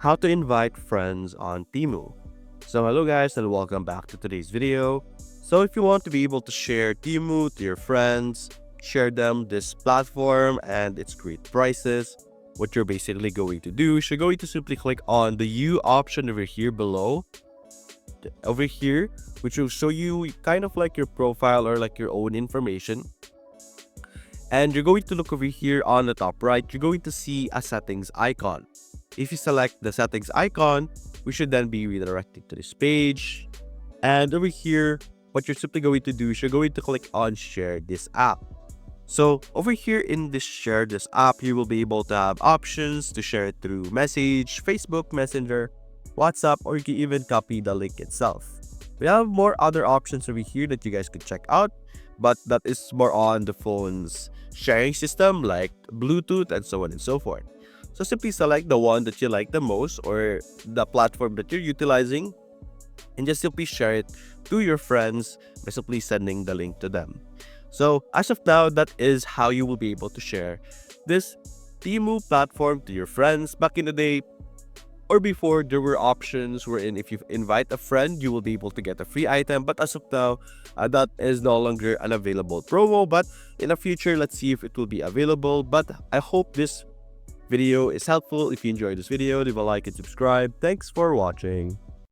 how to invite friends on Temu. So hello guys and welcome back to today's video. So if you want to be able to share Temu to your friends, share them this platform and its great prices, what you're basically going to do is you're going to simply click on the U option over here below, over here, which will show you kind of like your profile or like your own information. And you're going to look over here on the top right, you're going to see a settings icon. If you select the settings icon, we should then be redirected to this page. And over here, what you're simply going to do is you're going to click on share this app. So over here in this share this app, you will be able to have options to share it through message, Facebook Messenger, WhatsApp, or you can even copy the link itself. We have more other options over here that you guys could check out, but that is more on the phone's sharing system like Bluetooth and so on and so forth. So simply select the one that you like the most or the platform that you're utilizing and just simply share it to your friends by simply sending the link to them. So as of now, that is how you will be able to share this Temu platform to your friends. Back in the day or before, there were options wherein if you invite a friend, you will be able to get a free item. But as of now, that is no longer an available promo. But in the future, let's see if it will be available. But I hope this video is helpful. If you enjoyed this video, leave a like and subscribe. Thanks for watching.